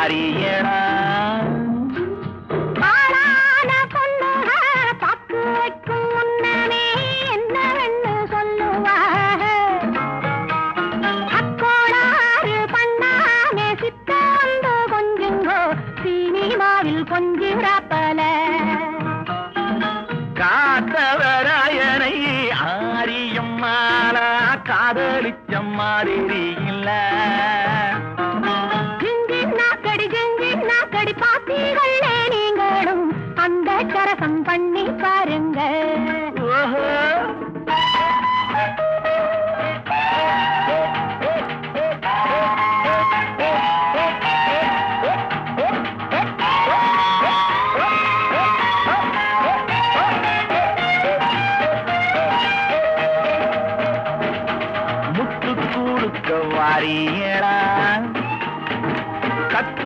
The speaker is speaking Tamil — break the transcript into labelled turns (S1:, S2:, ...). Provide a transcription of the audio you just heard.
S1: அறியடா.
S2: பாலான பொண்ணுக பாக்கு வைக்கும் முன்னமே என்னவென்னு சொல்லுவாக. அக்கோளாறு பண்ணாமே சித்த வந்து கொஞ்சுங்கோ சினிமாவில் கொஞ்சிடப்பல.
S1: காத்தவராயனை ஆரியம் மாலா காதலிச்சம் மாதிரி